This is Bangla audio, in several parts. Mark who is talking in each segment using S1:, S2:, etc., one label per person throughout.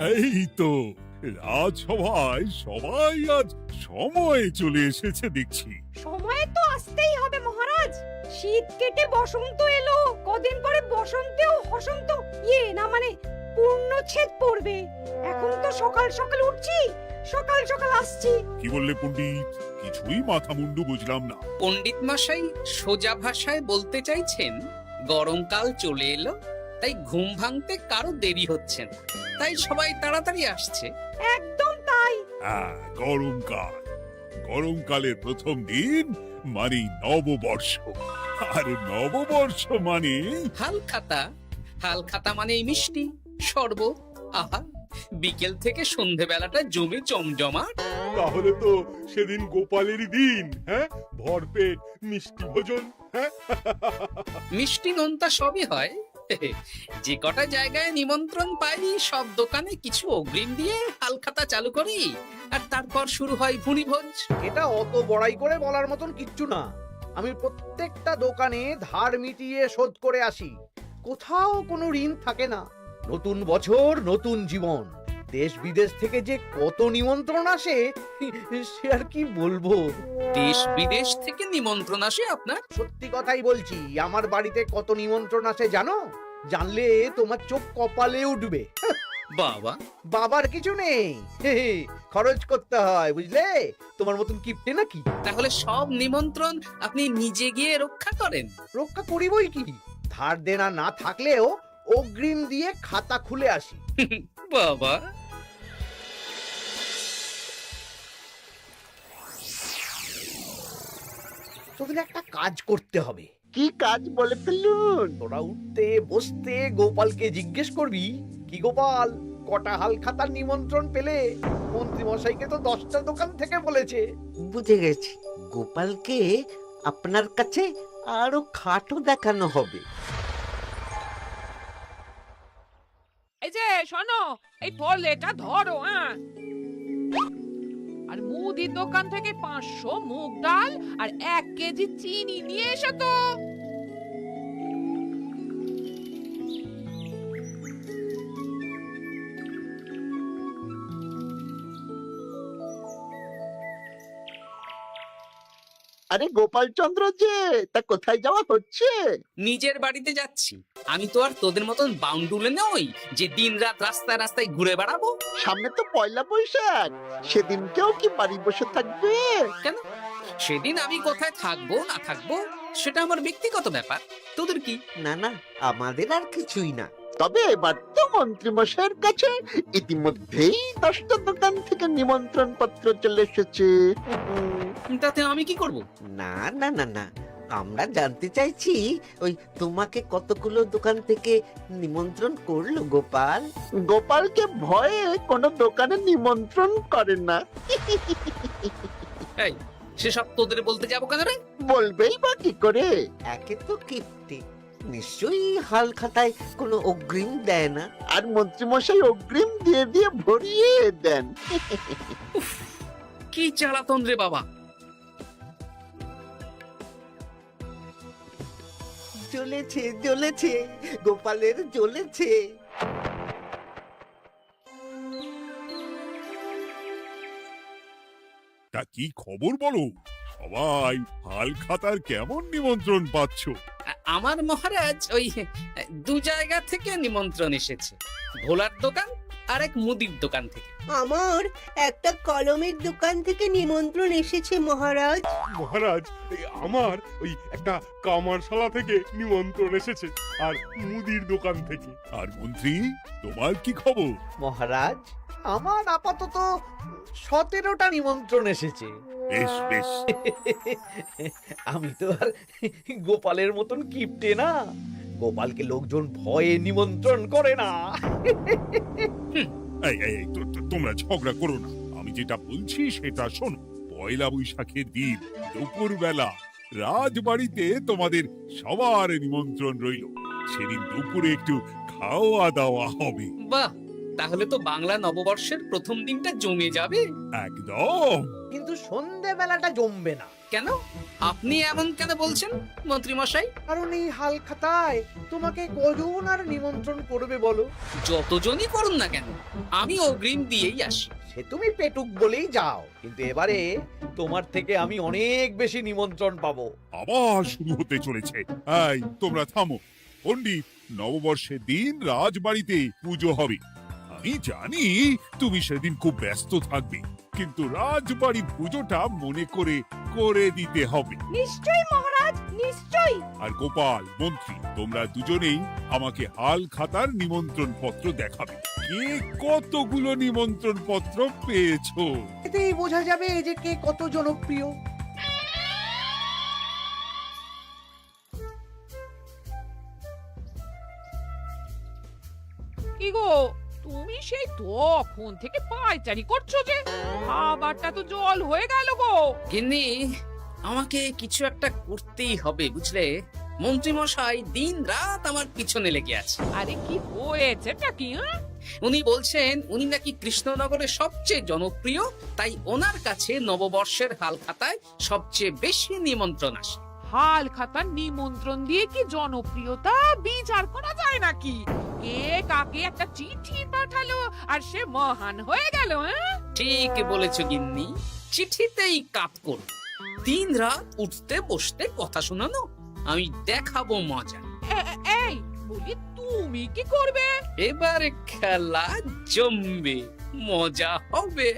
S1: এই তো রাজসভায় সবাই আজ সময়ে চলে এসেছে দেখছি।
S2: সময় তো আসতেই হবে মহারাজ। শীত কেটে বসন্ত এলো, কদিন পরে বসন্তেও হসন্ত না মানে পূর্ণচ্ছেদ পড়বে। এখন তো সকাল সকাল উঠছি, সকাল সকাল আসছি।
S1: কি বললে পণ্ডিত? কিছুই মাথা মুন্ডু বুঝলাম না।
S3: পণ্ডিত মশাই সোজা ভাষায় বলতে চাইছেন গরমকাল চলে এলো, তাই ঘুম ভাঙতে কারো দেরি হচ্ছে না, তাই সবাই তাড়াতাড়ি আসছে।
S2: একদম তাই।
S1: হ্যাঁ, গরমকাল। গরমকালের প্রথম দিন মানে নববর্ষ, আর নববর্ষ মানে
S3: হালখাতা। হালখাতা মানে মিষ্টি শরবত। আহা, বিকেল থেকে সন্ধেবেলাটা জমে জমজমাট।
S4: তাহলে তো সেদিন গোপালেরই দিন, হ্যাঁ? ভরপেট মিষ্টি ভোজন, হ্যাঁ?
S3: মিষ্টি নোনতা সবই হয়। যে কটা জায়গায় নিমন্ত্রণ পাই সব দোকানে কিছু অগ্রিম দিয়ে হালখাতা চালু করি, আর তারপর শুরু হয় ভুনিভোজ।
S5: এটা অত বড়াই করে বলার মতন কিচ্ছু না। আমি প্রত্যেকটা দোকানে ধার মিটিয়ে শোধ করে আসি, কোথাও কোনো ঋণ থাকে না। নতুন বছর নতুন জীবন, দেশ বিদেশ থেকে যে কত নিমন্ত্রণ আসে সে আর কি বলবো।
S3: দেশ বিদেশ থেকে নিমন্ত্রণ আসে আপনার?
S5: সত্যি কথাই বলছি, আমার বাড়িতে কত নিমন্ত্রণ আসে জানো? জানলে তোমার চোখ কপালে উঠবে।
S3: বাবা,
S5: বাবার কিছু নেই, খরচ করতে হয় বুঝলে। তোমার মতন কিপটে নাকি?
S3: তাহলে সব নিমন্ত্রণ আপনি নিজে গিয়ে রক্ষা করেন?
S5: রক্ষা করিবই কি, ধার দেনা না থাকলেও অগ্রিম দিয়ে খাতা খুলে আসি।
S3: বাবা,
S5: তোদের একটা কাজ করতে হবে।
S6: কি কাজ বলে ফেলুন?
S5: তোরা উঠতে বসতে গোপালকে জিজ্ঞেস করবি, কি গোপাল, কটা হাল খাতার নিমন্ত্রণ পেলে? মন্ত্রী মশাইকে তো 10টা দোকান থেকে বলেছে।
S6: বুঝে গেছি, গোপালকে আপনার কাছে আরো খাটো দেখানো হবে।
S7: এই যে শোনো, এই থলেটা ধরো, হ্যাঁ? আর মুদির দোকান থেকে 500 মুগ ডাল আর 1 কেজি চিনি নিয়ে এসো তো।
S6: আরে গোপাল চন্দ্র যে, তা কোথায় যাওয়া হচ্ছে?
S3: নিজের বাড়িতে যাচ্ছি। আমি তো আর তোদের মতন বাউন্ডুলে নই যে দিন রাত রাস্তায় রাস্তায় ঘুরে বেড়াবো।
S6: সামনে তো পয়লা বৈশাখ, সেদিন কেউ কি বাড়ি বসে থাকবে?
S3: কেন? সেদিন আমি কোথায় থাকবো না থাকবো সেটা আমার ব্যক্তিগত ব্যাপার, তোদের কি?
S6: না না, আমাদের আর কিছুই না। তবে এবার তো মন্ত্রী মশাইয়ের কাছে ইতিমধ্যেই 10টা দোকান থেকে নিমন্ত্রণ পত্র চলে এসেছে।
S3: তাতে আমি কি করব?
S6: না না না না, আমরা জানতে চাইছি ওই তোমাকে কতগুলো দোকান থেকে নিমন্ত্রণ করলো গোপাল? গোপালকে ভয়ে কোনো দোকানে নিমন্ত্রণ করে না।
S3: এই, সেসব তোদের বলতে যাবো কেন রে?
S6: বলবেই বা কি করে? একে তো কিপ্টে, নিশ্চয়ই হাল খাতায় কোনো অগ্রিম দেয় না, আর মন্ত্রী মশাই অগ্রিম দিয়ে দিয়ে ভরিয়ে দেন।
S3: কি জ্বালাতন রে বাবা!
S6: জ্বলেছে জ্বলেছে, গোপালের জ্বলেছে।
S1: তা কি খবর বলো? সবাই হালখাতার কেমন নিমন্ত্রণ পাচ্ছ?
S3: আমার মহারাজ ওই 2 জায়গা থেকে নিমন্ত্রণ এসেছে, ভোলার দোকান আর এক মুদির দোকান থেকে।
S8: আমার একটা কলমের দোকান থেকে নিমন্ত্রণ এসেছে মহারাজ।
S4: মহারাজ, আমার ওই একটা কামারশালা থেকে নিমন্ত্রণ এসেছে, আর মুদির দোকান থেকে।
S1: আর মন্ত্রী, তোমার কি খবর?
S5: মহারাজ, আমার আপাতত 17টা নিমন্ত্রণ এসেছে।
S1: বেশ বেশ।
S5: আমি তো আর গোপালের মতন কিপটে না, গোপালকে লোকজন ভয়ে নিমন্ত্রণ করে না।
S1: এই এই এই, তোমরা ঝগড়া করো না। আমি যেটা বলছি সেটা শোনো। পয়লা বৈশাখের দিন দুপুর বেলা রাজবাড়িতে তোমাদের সবার নিমন্ত্রণ রইল। সেদিন দুপুরে একটু খাওয়া দাওয়া হবে।
S3: বাহ, তাহলে তো বাংলা নববর্ষের প্রথম দিনটা জমে যাবে।
S1: একদম।
S5: কিন্তু সন্ধেবেলাটা জমবে না।
S3: কেন? আপনি এমন কেন বলছেন মন্ত্রী মশাই?
S5: কারণ এই হাল খাতায় তোমাকে কজন আর নিমন্ত্রণ করবে বলো?
S3: যতজনই করুন না কেন, আমি অগ্রিম দিয়েই আসি।
S5: সে তুমি পেটুক বলেই যাও, কিন্তু এবারে তোমার থেকে আমি অনেক বেশি নিমন্ত্রণ পাবো।
S1: আবার শুরু হতে চলেছে। এই তোমরা থামো। পণ্ডিত, নববর্ষের দিন রাজবাড়িতে পুজো হবে। আমি জানি তুমি সেদিন খুব ব্যস্ত থাকবে, কিন্তু রাজবাড়ি পুজোটা মনে করে করে দিতে হবে।
S2: নিশ্চয়ই মহারাজ, নিশ্চয়ই।
S1: আর গোপাল, মন্ত্রী, তোমরা দুজনেই আমাকে হাল খাতার নিমন্ত্রণ পত্র দেখাবে। কে কতগুলো নিমন্ত্রণ পত্র পেয়েছো?
S5: এতেই বোঝা যাবে যে কে কত জনপ্রিয়।
S7: কি গো, তুমি সেই তখন থেকে পায়চারি করছো যে? খাবারটা তো জল হয়ে গেল গো।
S3: গিন্নি, আমাকে কিছু একটা করতেই হবে বুঝলে। মন্ত্রী মশাই দিন রাত আমার পিছনে লেগে আছে।
S7: আরে কি হয়েছেটা কি? হ্যাঁ,
S3: উনি বলছেন উনি নাকি কৃষ্ণনগরের সবচেয়ে জনপ্রিয়, তাই ওনার কাছে নববর্ষের হাল খাতায় সবচেয়ে বেশি নিমন্ত্রণ আসে।
S7: হাল খাতার নিমন্ত্রণ দিয়ে কি জনপ্রিয়তা বিচার করা যায় নাকি? কে কাকে একটা চিঠি পাঠালো আর সে মহান হয়ে গেল? হ্যাঁ,
S3: ঠিক বলেছ গিন্নি, চিঠিতেই কাপ করব। দিন রাত উঠতে বসতে কথা শোনানো, আমি দেখাবো মজা।
S7: এই বলি, তুমি কি করবে?
S3: এবার খেলা জমবে, মজা হবে।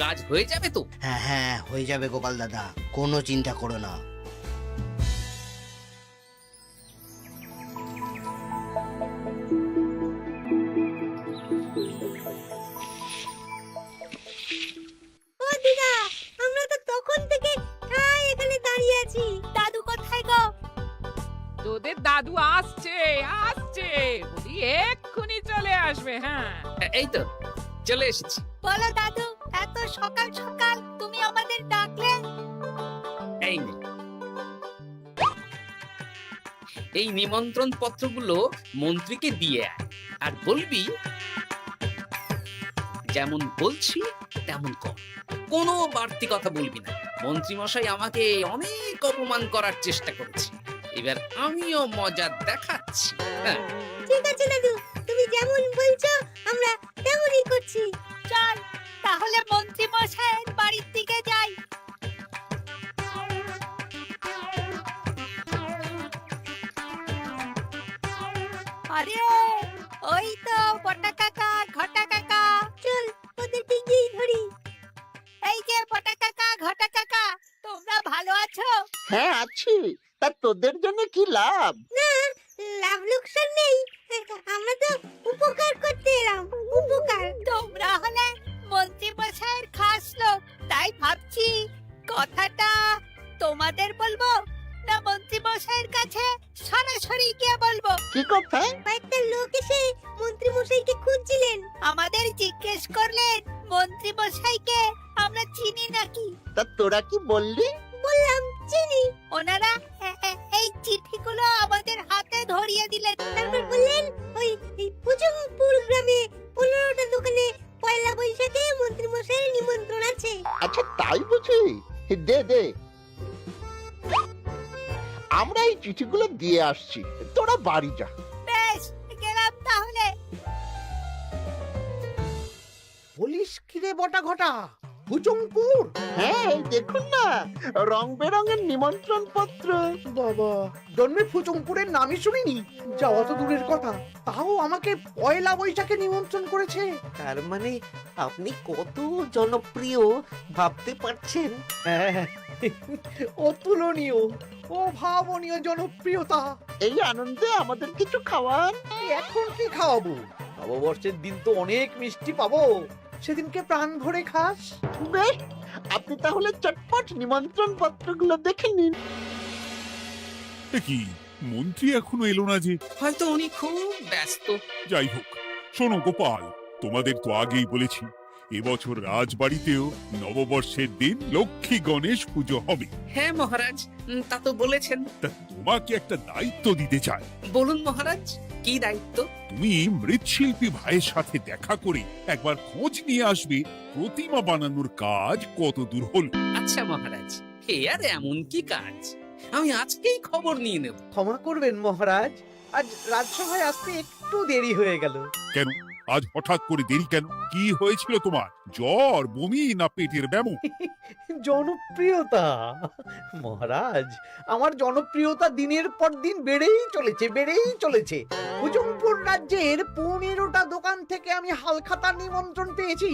S3: কাজ হয়ে যাবে তো?
S9: হ্যাঁ হ্যাঁ, হয়ে যাবে গোপাল দাদা, কোনো চিন্তা করো না।
S8: ও দিদা, আমরা তো তখন থেকে এখানে দাঁড়িয়ে আছি। দাদু কোথায় গো?
S7: তোদের দাদু আসছে আসছে, বলি এক্ষুনি চলে আসবে। হ্যাঁ,
S3: এই তো চলে এসেছি।
S8: বলো দাদু, এত সকাল সকাল তুমি আমাদের ডাকলে?
S3: এই নে। এই নিমন্ত্রণ পত্রগুলো মন্ত্রীকে দিয়ে আয়, আর বলবি যেমন বলছি তেমন কর, কোনো বাড়তি কথা বলবি না। মন্ত্রী মশাই আমাকে অনেক অপমান করার চেষ্টা করেছে, এবার আমিও মজা দেখাচ্ছি। হ্যাঁ,
S8: ঠিক আছে দাদু, তুমি যেমন বলছো আমরা তেমনই করছি। চল তাহলে মন্ত্রী মশাইয়ের বাড়ির দিকে যাই। আরে ওই তো পটা কাকা, ঘটা কাকা। চল ওদের দিকেই ধরি। এই যে পটা কাকা, ঘটা কাকা, তোমরা ভালো আছো?
S6: হ্যাঁ আছি। তা তোদের জন্য কি লাভ?
S8: না, লাভ লোকসান নেই, আমরা তো উপকার করতে এলাম। উপকার? তোমরা হলে মন্ত্রী মশাইয়ের খাস লোক, তাই ভাবছি কথাটা তোমাদের বলবো না মন্ত্রী মশাইয়ের কাছে সরাসরি গিয়ে বলবো।
S6: কি কথা?
S8: কয়েকটা লোক এসে মন্ত্রী মশাইকে খুঁজছিলেন, আমাদের জিজ্ঞেস করলেন মন্ত্রী মশাইকে আমরা চিনি নাকি।
S6: তা তোরা কি বললি?
S8: বললাম চিনি। ওনারা এই চিঠিগুলো আমাদের হাতে ধরিয়ে দিলেন, তারপর বললেন ওই পুজংপুর গ্রামে 15টা দোকানে পয়লা বৈশাখে মন্ত্রী মশাইয়ের নিমন্ত্রণ আছে।
S6: আচ্ছা তাই বুঝি? দে দে, আমরা এই চিঠিগুলো দিয়ে আসছি, তোরা বাড়ি যা।
S8: বেশ, গেলাম তাহলে।
S5: বলিস কিরে বটা ঘটা, ভুজংপুর?
S6: হ্যাঁ এই দেখুন না, রং বেরঙের নিমন্ত্রণ পত্র।
S5: বাবা, জন্মে ফুচংপুরের নামই শুনিনি, যাওয়া তো দূরের কথা, তাও আমাকে পয়লা বৈশাখে নিমন্ত্রণ করেছে।
S6: তার মানে আপনি কত জনপ্রিয় ভাবতে পারছেন?
S5: হ্যাঁ, অতুলনীয়, অভাবনীয় জনপ্রিয়তা।
S6: এই আনন্দে আমাদের কিছু খাওয়ান।
S5: এখন কি খাওয়াবো? নববর্ষের দিন তো অনেক মিষ্টি পাবো, সেদিনকে প্রাণ ভরে খাস।
S6: বেশ, আপনি তাহলে চটপট নিমন্ত্রণ পত্রগুলো দেখে নিন।
S1: এ কি, মন্ত্রী এখনো এলো না যে?
S3: হয়তো উনি খুব ব্যস্ত।
S1: যাই হোক, শোনো গোপাল, তোমাদের তো আগেই বলেছি এবছর রাজবাড়িতেও নববর্ষের দিন লক্ষ্মী গণেশ পুজো হবে।
S3: হ্যাঁ মহারাজ, তা তো বলেছেন।
S1: তা তোমাকে একটা দায়িত্ব দিতে চাই।
S3: বলুন মহারাজ, কি দায়িত্ব?
S1: তুমি মৃৎশিল্পী ভাইয়ের সাথে দেখা করে একবার খোঁজ নিয়ে আসবে প্রতিমা বানানোর কাজ কত দূর হলো।
S3: আচ্ছা মহারাজ, হে আর এমন কি কাজ, আমি আজকেই খবর নিয়ে নেব।
S5: ক্ষমা করবেন মহারাজ, আজ রাজসভায় আসতে একটু দেরি হয়ে গেল।
S1: কেন আজ হঠাৎ করে দেরি কেন? কি হয়েছিল তোমার? জ্বর, বমি না পেটের ব্যামো?
S5: জনপ্রিয়তা মহারাজ, আমার জনপ্রিয়তা দিনের পর দিন বেড়েই চলেছে। হুজুমপুর রাজ্যের 15টা দোকান থেকে আমি হালখাতার নিমন্ত্রণ পেয়েছি।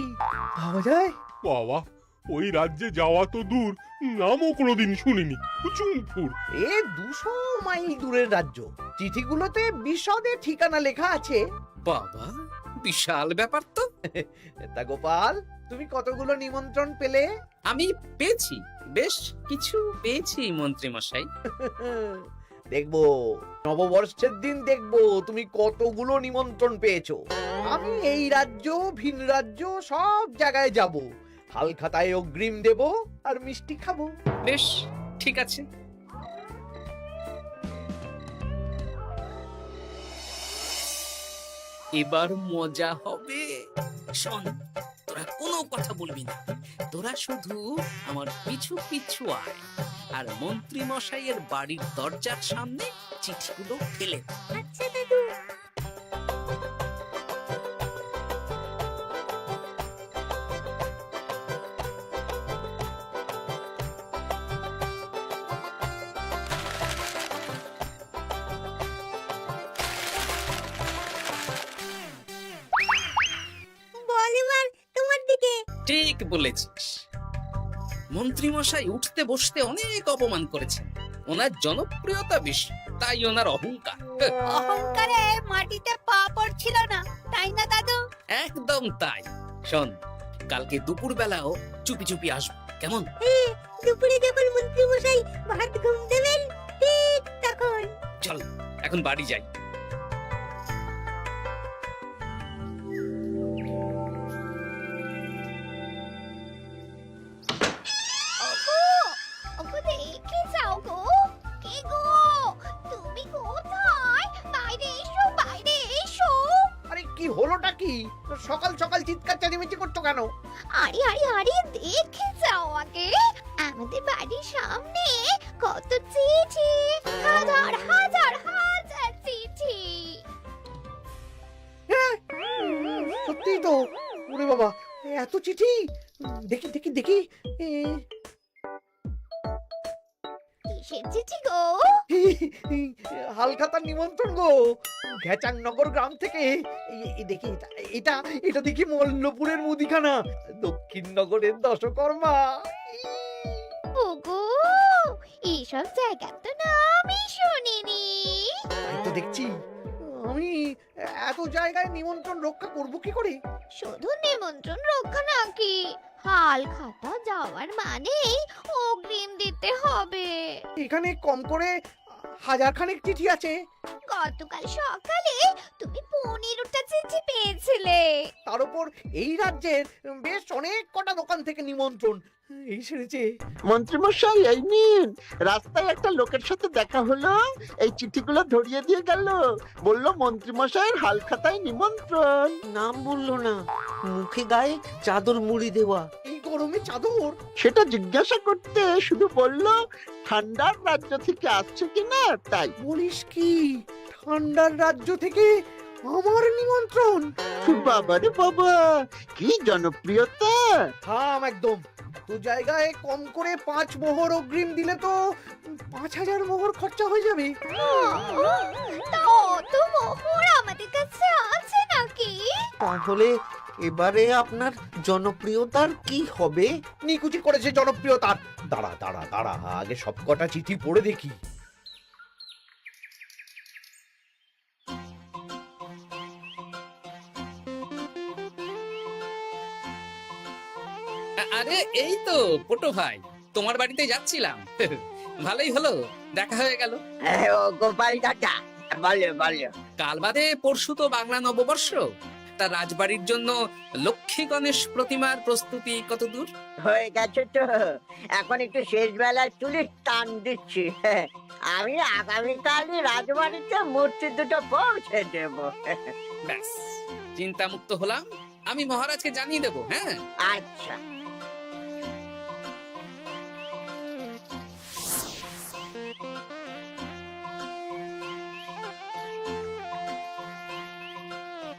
S5: ভাবা যায়?
S4: বাবা, ওই রাজ্যে যাওয়া তো দূর, নামও কোনোদিন শুনিনি। হুজুমপুর।
S5: এ 200 মাইল দূরের রাজ্য। চিঠিগুলোতে বিশদে ঠিকানা লেখা আছে।
S3: বাবা, বিশাল ব্যাপার তো।
S5: তা গোপাল, তুমি কতগুলো নিমন্ত্রণ পেলে?
S3: আমি পেয়েছি, বেশ কিছু পেয়েছি মন্ত্রী মশাই।
S5: দেখবো নববর্ষের দিন দেখবো তুমি কতগুলো নিমন্ত্রণ পেয়েছো। আমি এই রাজ্য ভিন রাজ্য সব জায়গায় যাব, হালখাতায় অগ্রিম দেব আর মিষ্টি খাবো।
S3: বেশ, ঠিক আছে। এবার মজা হবে। শোন, তোরা কোনো কথা বলবি না, তোরা শুধু আমার পিছু পিছু আয় আর মন্ত্রী মশাইয়ের বাড়ির দরজার সামনে চিঠিগুলো ফেলে দে।
S8: আচ্ছা দাদু। বল এবার তোমার দিকে।
S3: ঠিক বলেছিস, মন্ত্রী মশাই উঠতে বসতে অনেক অপমান করেছেন। ওনার জনপ্রিয়তা বেশি, তাই ওনার অহংকার।
S8: অহংকারে মাটিতে পা পড়ছিল না, তাই না দাদু?
S3: একদম তাই। শোন, কালকে দুপুর বেলাও চুপি চুপি আসবো, কেমন?
S8: দুপুরে যখন মন্ত্রী মশাই ভাত ঘুম দেবেন ঠিক তখন।
S3: চল এখন বাড়ি যাই।
S8: ওগো দেখে যাও গো। কে গো? তুমি কোথায়? বাইরে এসো, বাইরে এসো।
S5: আরে কি হলোটা কি? সকাল সকাল চিৎকার চেঁচামেচি করছো কেন?
S8: আরে আরে আরে দেখে যাও আগে। আমাদের বাড়ির সামনে কত চিঠি, হাজার হাজার হাজার চিঠি।
S5: সত্যি তো, ওরে বাবা, এত চিঠি! দেখি দেখি দেখি।
S8: কিসের চিঠি গো?
S5: হালখাতার নিমন্ত্রণ গো, ঘেচাংনগর গ্রাম থেকে। দেখি এটা এটা দেখি মল্লপুরের মুদিখানা, দক্ষিণনগরের দশকর্মা।
S8: ওগো, এইসব জায়গা তো নামই শুনিনি।
S5: তাই তো দেখছি। আমি এত জায়গায় নিমন্ত্রণ রক্ষা করব কি করে?
S8: শুধু নিমন্ত্রণ রক্ষা নাকি, হালখাতা যাওয়ার মানেই অগ্রিম দিতে হবে।
S5: এখানে কম করে 1000 খানেক চিঠি আছে।
S8: গতকাল সকালে তুমি 15টা চিঠি পেয়েছিলে।
S5: তার উপর এই রাজ্যের বেশ অনেক কটা দোকান থেকে নিমন্ত্রণ এই সেরেছে।
S6: মন্ত্রীমশাই, এই নিন। রাস্তায় একটা লোকের সাথে দেখা হলো, এই চিঠিগুলো ধরিয়ে দিয়ে গেল, বললো মন্ত্রীমশাইয়ের হালখাতায় নিমন্ত্রণ।
S10: নাম বললো না, মুখে গায়ে চাদর মুড়ি দেওয়া।
S5: এই গরমে চাদর?
S6: সেটা জিজ্ঞাসা করতে শুধু বললো ঠান্ডার রাজ্য থেকে আসছে কিনা তাই।
S5: বলিস কি, ঠান্ডার রাজ্য থেকে আমার নিমন্ত্রণ?
S6: বাবারে বাবা, কি জনপ্রিয়তা!
S5: থাম একদম। তো জায়গায় কম করে 5 মোহর অগ্রিম দিলে তো 5000 মোহর খরচা হয়ে যাবে।
S8: তা অত মোহর আমাদের কাছে আছে নাকি?
S10: তাহলে এবারে আপনার জনপ্রিয়তার কি হবে?
S5: নিকুচি করেছে জনপ্রিয়তার। দাঁড়া দাঁড়া দাঁড়া, আগে সবকটা চিঠি পড়ে দেখি।
S3: আরে এই তো পটু ভাই, তোমার বাড়িতে যাচ্ছিলাম। ভালোই হলো, দেখা হয়ে গেল।
S9: গোপাল দাদা, বলো বলো।
S3: কাল বাদে পরশু তো বাংলা নববর্ষ, তা রাজবাড়ির জন্য লক্ষ্মী গণেশ প্রতিমার প্রস্তুতি কত দূর?
S6: হয়ে গেছে তো, এখন একটু শেষ বেলায় তুলে টান দিচ্ছি। আমি আগামীকালই রাজবাড়িতে মূর্তি দুটো পৌঁছে দেব।
S3: ব্যাস, চিন্তা মুক্ত হলাম। আমি মহারাজকে জানিয়ে দেবো। হ্যাঁ,
S6: আচ্ছা।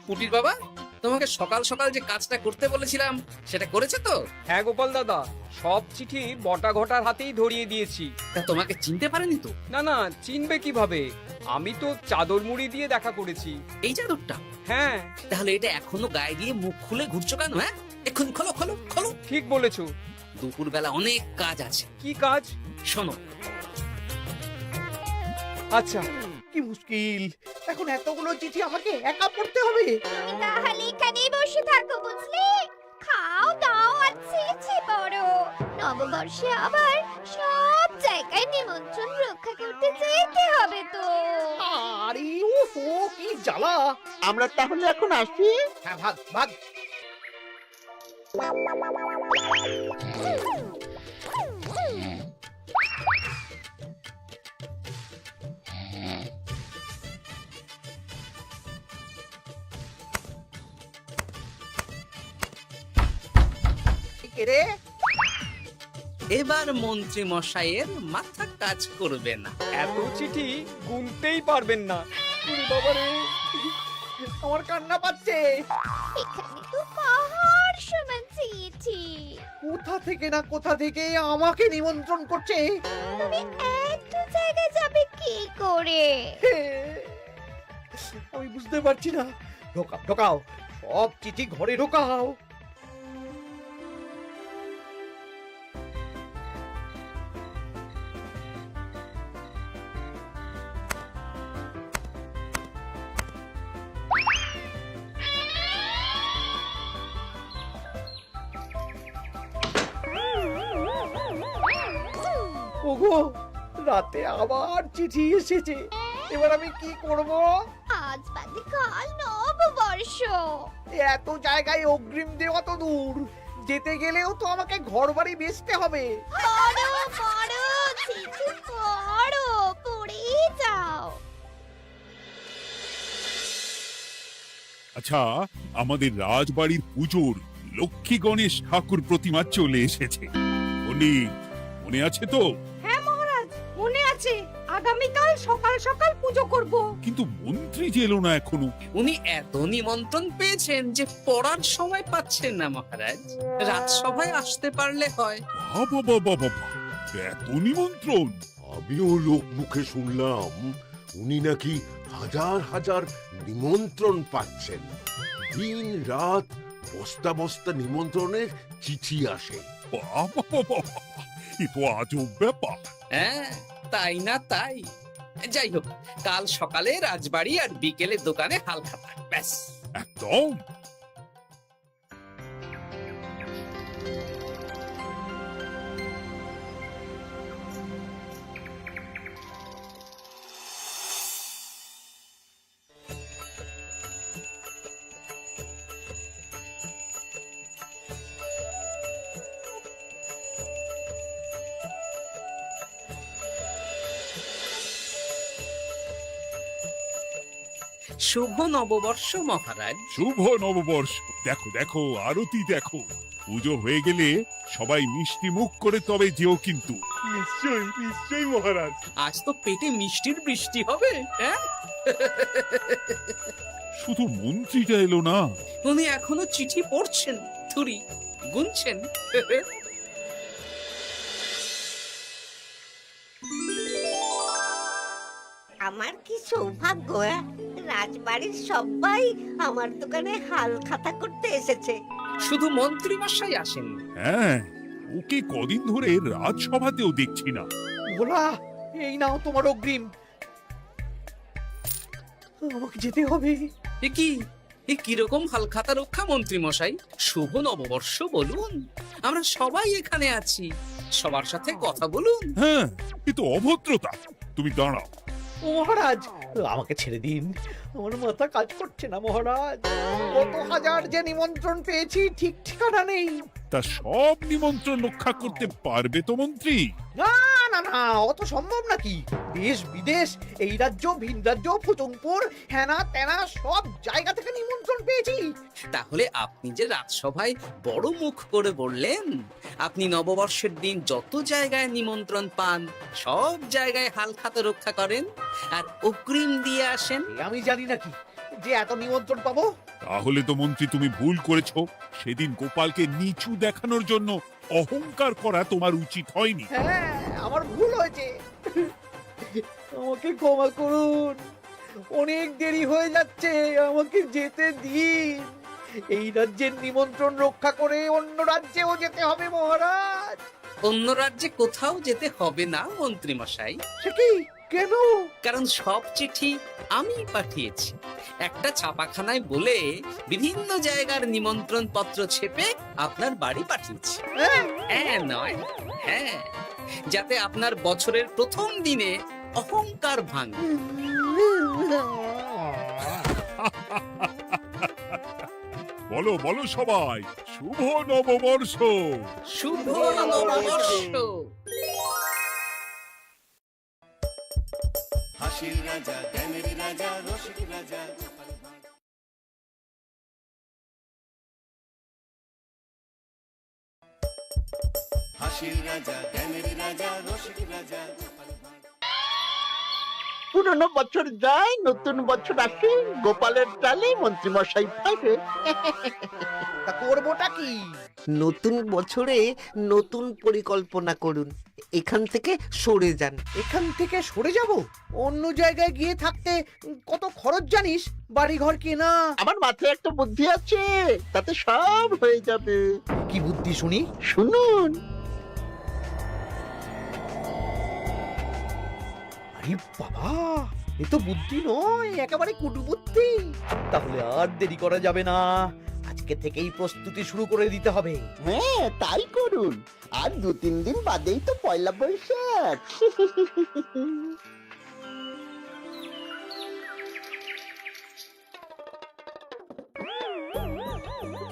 S3: পুটির বাবা, তোমাকে সকাল সকাল যে কাজটা করতে বলেছিলাম সেটা করেছে তো?
S11: হ্যাঁ গোপাল দাদা, সব চিঠি বটা ঘটার হাতেই ধরিয়ে দিয়েছি।
S3: তা তোমাকে চিনতে পারেনি তো?
S11: না না, চিনবে কিভাবে? আমি তো চাদর মুড়ি দিয়ে দেখা করেছি।
S3: এই চাদরটা?
S11: হ্যাঁ।
S3: তাহলে এটা এখনো গায়ে দিয়ে মুখ খুলে ঘুরছো কেন? হ্যাঁ, এক্ষুনি খোলো খোলো খোলো।
S11: ঠিক বলেছো।
S3: দুপুরবেলা অনেক কাজ আছে।
S11: কি কাজ?
S3: শোনো।
S11: আচ্ছা।
S5: কি মুশকিল, এখন এতগুলো চিঠি আমাকে একা পড়তে হবে।
S8: তাহলে এখানেই বসে থাকো, বুঝলে? খাও দাও আর ছিছি পড়ো। নববর্ষে আবার সব জায়গায় নিমন্ত্রণ রক্ষা করতে যেতে হবে তো।
S5: আরে ওফো, কি জ্বালা।
S6: আমরা তাহলে এখন আসি।
S5: হ্যাঁ, ভাগ ভাগ। কে রে?
S3: এবার মন্ত্রী মশাইয়ের মাথা কাজ করবে না।
S11: এত চিঠি গুনতেই পারবেন না। ওরে বাবারে,
S5: আমার কান্না পাচ্ছে।
S8: এখানে তো পাহাড় সমান চিঠি।
S5: কোথা থেকে না কোথা থেকে আমাকে নিমন্ত্রণ করছে।
S8: তুমি এত জায়গায় যাবে কি করে?
S5: আমি বুঝতে পারছি না। ঢোকাও ঢোকাও, সব চিঠি ঘরে ঢোকাও। ওগো, রাতে আবার চিঠি এসেছে। এবার আমি কি করব?
S8: আজ বাদে কাল নববর্ষ।
S5: এত জায়গায় অগ্রিম দেওয়া তো দূর, যেতে গেলেও তো আমাকে ঘর বাড়ি বেচতে হবে।
S8: পড়ো পড়ো, চিঠি পড়ো, পড়েই যাও।
S1: আচ্ছা, আমাদের রাজবাড়ির পুজোর লক্ষ্মী গণেশ ঠাকুর প্রতিমা চলে এসেছে। পণ্ডিত, মনে আছে তো?
S2: হ্যাঁ মহারাজ, মনে আছে। আগামীকাল সকাল সকাল পুজো করব।
S1: কিন্তু মন্ত্রী যে এলো না এখনো।
S3: উনি এত নিমন্ত্রণ পেয়েছেন যে পড়ার সময় পাচ্ছেন না মহারাজ। রাজসভায় আসতে পারলে হয়।
S1: বাবা বাবা বাবা, এত নিমন্ত্রণ!
S12: আমিও লোক মুখে শুনলাম উনি নাকি হাজার হাজার নিমন্ত্রণ পাচ্ছেন। দিন রাত বস্তা বস্তা নিমন্ত্রণের চিঠি আসে।
S1: বাবা বাবা, এ তো আজব ব্যাপার।
S3: হ্যাঁ, তাই না তাই। যাই হোক, কাল সকালে রাজবাড়ি আর বিকেলে দোকানে হালখাতা। ব্যাস,
S1: একদম।
S3: শুভ নববর্ষ মহারাজ।
S1: শুভ নববর্ষ। দেখো দেখো, আরতি দেখো। পুজো হয়ে গেলে সবাই মিষ্টি মুখ করে তবে যেও কিন্তু।
S4: নিশ্চয়ই নিশ্চয়ই মহারাজ।
S3: আজ তো পেটে মিষ্টির বৃষ্টি হবে। হ্যাঁ,
S1: শুধু মন্ত্রীটা এলো না।
S3: উনি এখনো চিঠি পড়ছেন, থুরি গুনছেন।
S6: আমার কি সৌভাগ্য! রাজবাড়ির সবাই আমার দোকানে হাল খাতা করতে এসেছে।
S3: শুধু মন্ত্রী মশাই আসেন।
S1: হ্যাঁ, ওকে কদিন ধরে রাজসভাতেও দেখছি না।
S5: ভোলা, এই নাও তোমার অগ্রিম। আমাকে যেতে হবে।
S3: এ কিরকম হালখাতা রক্ষা মন্ত্রী মশাই? শুভ নববর্ষ বলুন, আমরা সবাই এখানে আছি। সবার সাথে কথা বলুন।
S1: হ্যাঁ, এ তো অভদ্রতা। তুমি দাঁড়াও।
S5: মহারাজ, আমাকে ছেড়ে দিন, আমার মাথা কাজ করছে না মহারাজ। কত হাজার যে নিমন্ত্রণ পেয়েছি ঠিক ঠিকানা নেই।
S1: তা সব নিমন্ত্রণ রক্ষা করতে পারবে তো মন্ত্রী?
S5: না না না, অত সম্ভব নাকি? দেশ বিদেশ, এই রাজ্য ভিন রাজ্য, ফুতুংপুর, হেনা তেনা সব জায়গা থেকে নিমন্ত্রণ পেয়েছি।
S3: তাহলে আপনি যে রাজসভায় বড় মুখ করে বললেন আপনি নববর্ষের দিন যত জায়গায় নিমন্ত্রণ পান সব জায়গায় হালখাতা রক্ষা করেন আর অগ্রিম দিয়ে আসেন।
S5: এ আমি জানি নাকি যে এত নিমন্ত্রণ পাবো?
S1: তাহলে তো মন্ত্রী তুমি ভুল করেছো। সেদিন গোপালকে নিচু দেখানোর জন্য অহংকার করা তোমার উচিত হয়নি।
S5: হ্যাঁ, আমার ভুল হয়েছে, আমাকে ক্ষমা করুন। অনেক দেরি হয়ে যাচ্ছে, আমাকে যেতে দিন। এই রাজ্যের নিমন্ত্রণ রক্ষা করে অন্য রাজ্যেও যেতে হবে মহারাজ।
S3: অন্য রাজ্যে কোথাও যেতে হবে না মন্ত্রী মশাই,
S5: সে কি? কেন?
S3: কারণ সব চিঠি আমি পাঠিয়েছি। একটা ছাপাখানায় বলে বিভিন্ন জায়গার নিমন্ত্রণ পত্র ছেপে আপনার বাড়ি পাঠিয়েছি।
S5: হ্যাঁ?
S3: হ্যাঁ নয় হ্যাঁ, যাতে আপনার বছরের প্রথম দিনে অহংকার ভাঙে।
S1: বলো বলো সবাই, শুভ নববর্ষ।
S3: শুভ নববর্ষ।
S13: হাসির রাজা, জ্ঞানের রাজা, রসিক রাজা। হাসির রাজা, জ্ঞানের রাজা, রসিক রাজা।
S6: পুরনো বছর যায়, নতুন বছর আসে, গোপালের ডালে মন্ত্রী মশাই থাকে।
S5: তা করবোটা কি?
S10: নতুন বছরে নতুন পরিকল্পনা করুন, এখান থেকে সরে যান।
S5: এখান থেকে সরে যাব? অন্য জায়গায় গিয়ে থাকতে কত খরচ জানিস? বাড়িঘর কেনা।
S6: আমার মাথায় একটা বুদ্ধি আছে, তাতে সব হয়ে যাবে।
S5: কি বুদ্ধি শুনি?
S6: শুনুন।
S5: আরে বাবা, এ তো বুদ্ধি নয়, একেবারে কুটবুদ্ধি। তাহলে আর দেরি করা যাবে না, আজকে থেকেই প্রস্তুতি শুরু করে দিতে হবে।
S6: হ্যাঁ, তাই করুন। আর 2-3 দিন বাদেই তো পয়লা বৈশাখ।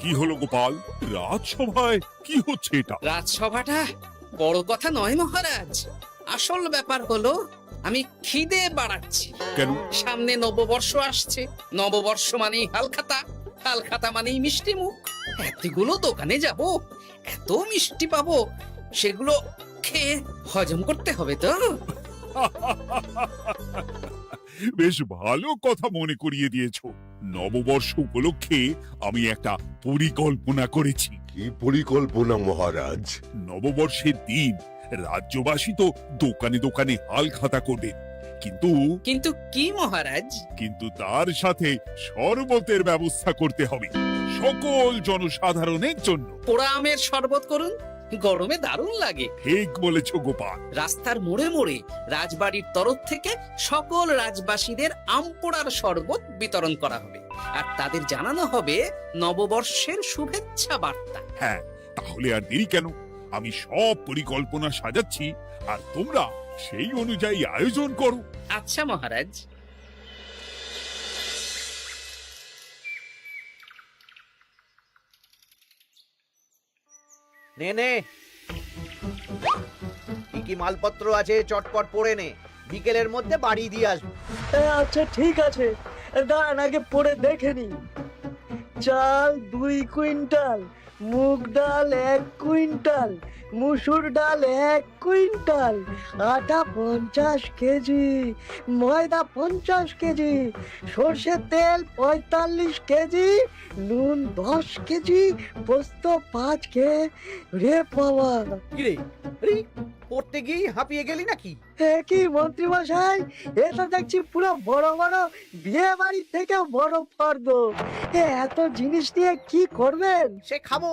S1: কি হলো গোপাল, রাজসভায় কি হচ্ছে এটা?
S3: রাজসভাটা বড় কথা নয় মহারাজ, আসল ব্যাপার হলো আমি খিদে বাড়াচ্ছি।
S1: কেন?
S3: সামনে নববর্ষ আসছে, নববর্ষ মানেই হালখাতা, হালখাতা মানেই মিষ্টি মুখ। এতগুলো দোকানে যাব, এত মিষ্টি পাবো, সেগুলো খেয়ে হজম করতে হবে তো।
S1: বেশ ভালো কথা মনে করিয়ে দিয়েছো। নববর্ষ উপলক্ষে আমি একটা পরিকল্পনা করেছি।
S12: কি পরিকল্পনা মহারাজ?
S1: নববর্ষের দিন রাজ্যবাসী তো দোকানে দোকানে হালখাতা করবে, কিন্তু
S3: কিন্তু কি মহারাজ?
S1: কিন্তু তার সাথে শরবতের ব্যবস্থা করতে হবে সকল জনসাধারণের জন্য।
S3: পোড়া আমের শরবত করুন, গরমে দারুণ লাগে।
S1: ঠিক বলেছ গোপাল।
S3: রাস্তার মোড়ে মোড়ে রাজবাড়ির তরফ থেকে সকল রাজবাসীদের আম পোড়ার শরবত বিতরণ করা হবে, আর তাদের জানানো হবে নববর্ষের শুভেচ্ছা বার্তা।
S1: হ্যাঁ, তাহলে আর দেরি কেন? আমি সব পরিকল্পনা সাজাচ্ছি, আর তোমরা সেই অনুযায়ী আয়োজন করো।
S3: আচ্ছা মহারাজ।
S5: নে নে, কি কি মালপত্র আছে চটপট পড়ে নে, বিকেলের মধ্যে বাড়ি দিয়ে আসবো।
S10: আচ্ছা ঠিক আছে, দাঁড়ান আগে পড়ে দেখে নি। চাল 2 কুইন্টাল, মুগ ডাল 1 কুইন্টাল, মুসুর ডাল 1 কুইন্টাল, আটা 50 কেজি, ময়দা 50 কেজি, সর্ষের তেল 45 কেজি, নুন 10 কেজি, পোস্ত 5 রে বাবা।
S5: কি রে, আরে পড়তে গিয়ে হাঁপিয়ে গেলি নাকি?
S10: কি মন্ত্রী মশাই, এটা দেখছি পুরো বড় বড় বিয়ে বাড়ি থেকে বড় ফর্দ। এত জিনিস নিয়ে কি করবেন?
S5: সে খাবো,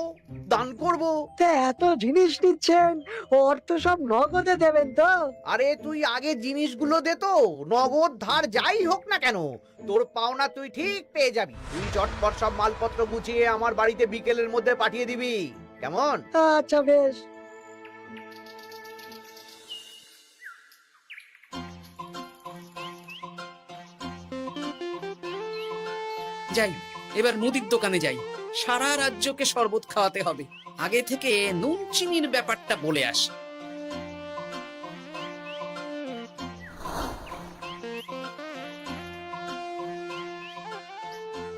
S5: দান করবো।
S10: এত জিনিস নিচ্ছেন, অর্থ সব নগদে দেবেন তো?
S5: আরে তুই আগে জিনিসগুলো দে তো, নগদ ধার যাই হোক না কেন, তোর পাওনা তুই ঠিক পেয়ে যাবি। তুই চটপট সব মালপত্র গুছিয়ে আমার বাড়িতে বিকেলের মধ্যে পাঠিয়ে দিবি, কেমন?
S10: আচ্ছা বেশ।
S3: যাই, এবার মুদির দোকানে যাই। সারা রাজ্যকে শরবত খাওয়াতে হবে। আগে থেকে নুন চিনির ব্যাপারটা বলে আসি।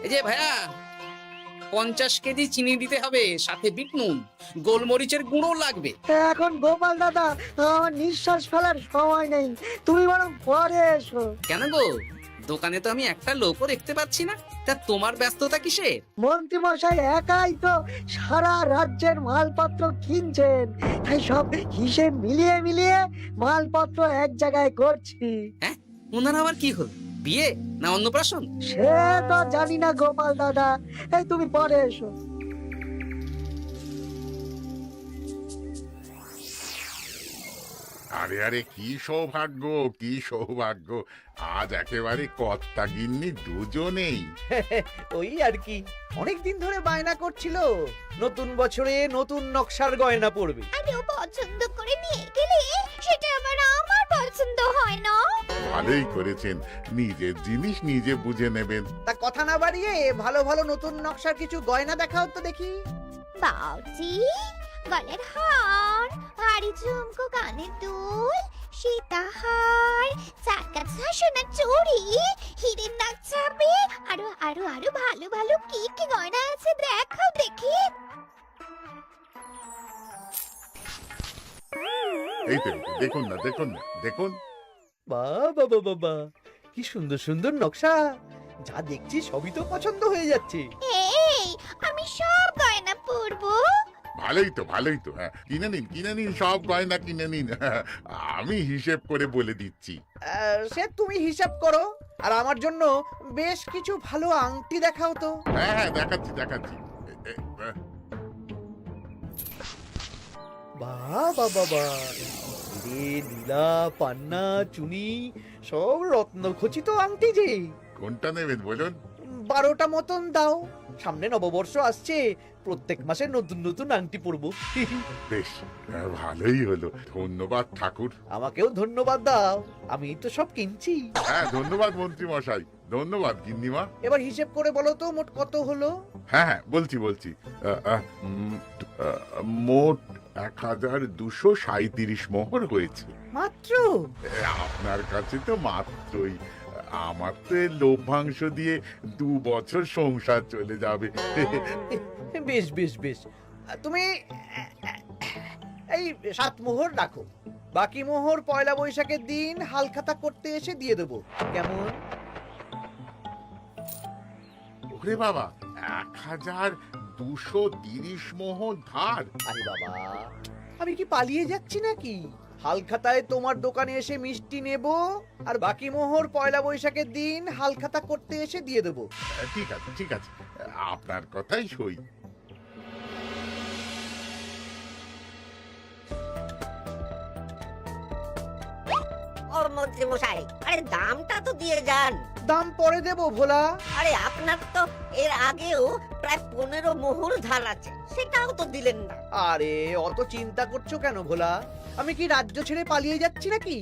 S3: এই যে ভাইয়া, 50 কেজি চিনি দিতে হবে, সাথে বিট নুন, গোলমরিচের গুঁড়ো লাগবে।
S10: এখন গোপাল দাদা আমার নিঃশ্বাস ফেলার সময় নেই, তুমি বরং পরে এসো।
S3: কেন গো, দোকানে তো আমি একটা লোকও দেখতে পাচ্ছি না, তা তোমার ব্যস্ততা কিসে?
S10: মন্ত্রী মশাই একাই তো সারা রাজ্যের মালপত্র কিনছেন, তাই সব হিসেব মিলিয়ে মিলিয়ে মালপত্র এক জায়গায় করছি।
S3: হ্যাঁ, ওনার আবার কি হল, বিয়ে না অন্নপ্রাশন?
S10: সে তো জানি না গোপাল দাদা, এই তুমি পরে এসো।
S1: আরে আরে, কি সৌভাগ্য, কি সৌভাগ্য! আজ একেবারে কর্তা গিন্নি দুজনেই।
S5: ওই আর কি, অনেকদিন ধরে বায়না করছিল নতুন বছরে নতুন নকশার গয়না পরবে।
S8: আরে ও পছন্দ করে নিয়ে গেলে সেটা আবার আমার পছন্দ হয় না।
S1: ভালোই করেছেন, নিজের জিনিস নিজে বুঝে নেবেন।
S5: তা কথা না বাড়িয়ে ভালো ভালো নতুন নকশার কিছু গয়না দেখাও তো দেখি।
S8: বাউজি, গলার হার, ভারী ঝুমকো, কানের দুল, সীতাহার, চারকাছা সোনার চুড়ি, হীরের নাক ছাপে, আরো আরো আরো ভালো ভালো কি কি গয়না আছে দেখাও দেখি।
S1: এই তো, দেখুন না, দেখুন না, দেখুন।
S5: বাবা বাবা, কি সুন্দর সুন্দর নকশা! যা দেখছি সবই তো পছন্দ হয়ে যাচ্ছে।
S8: এই, আমি সব গয়না পরবো।
S1: ভালোই তো, ভালোই তো। হ্যাঁ, কিনে নিন, কিনে নিন, সব গয়না কিনে নিন। আমি হিসেব করে বলে দিচ্ছি।
S5: সে তুমি হিসাব করো, আর আমার জন্য বেশ কিছু ভালো আংটি দেখাও তো।
S1: হ্যাঁ হ্যাঁ, দেখাচ্ছি দেখাচ্ছি।
S5: বাবা বাবা, হিরে, নীলা, পান্না, চুনি, সব রত্ন খচিত আংটি যে।
S1: কোনটা নেবেন বলুন?
S5: 12টা মতন দাও, সামনে নববর্ষ আসছে, প্রত্যেক মাসে নতুন নতুন আংটি পরবো।
S1: বেশ, ভালোই হলো। ধন্যবাদ ঠাকুর।
S5: আমাকেও ধন্যবাদ দাও, আমি তো সব কিনছি।
S1: হ্যাঁ, ধন্যবাদ মন্ত্রী মশাই, ধন্যবাদ গিন্নিমা।
S5: এবার হিসেব করে বলো তো মোট কত হলো।
S1: হ্যাঁ হ্যাঁ, বলছি বলছি। মোট 1237 মোহর হয়েছে।
S5: মাত্র?
S1: আপনার কাছে তো মাত্রই। আমার তো এই লভ্যাংশ দিয়ে 2 বছর সংসার চলে যাবে।
S5: বেশ বেশ বেশ, তুমি এই 7 মোহর রাখো, বাকি মোহর পয়লা বৈশাখের দিন হালখাতা করতে এসে দিয়ে দেবো, কেমন?
S1: ওরে বাবা, 1230 মোহর ধার!
S5: আরে বাবা, আমি কি পালিয়ে যাচ্ছি নাকি? হালখাতায় তোমার দোকানে এসে মিষ্টি নেব, আর বাকি মোহর পয়লা বৈশাখের দিন হালখাতা করতে এসে দিয়ে দেবো।
S1: ঠিক আছে, ঠিক আছে, আপনার কথাই সই।
S14: ও মন্ত্রী মশাই, আরে দামটা তো দিয়ে যান।
S5: দাম পরে দেবো ভোলা।
S14: আরে আপনার তো এর আগেও প্রায় 15 মোহর ধার আছে, সেটাও তো দিলেন না।
S5: আরে অত চিন্তা করছো কেন ভোলা? আমি কি রাজ্য ছেড়ে পালিয়ে যাচ্ছি নাকি?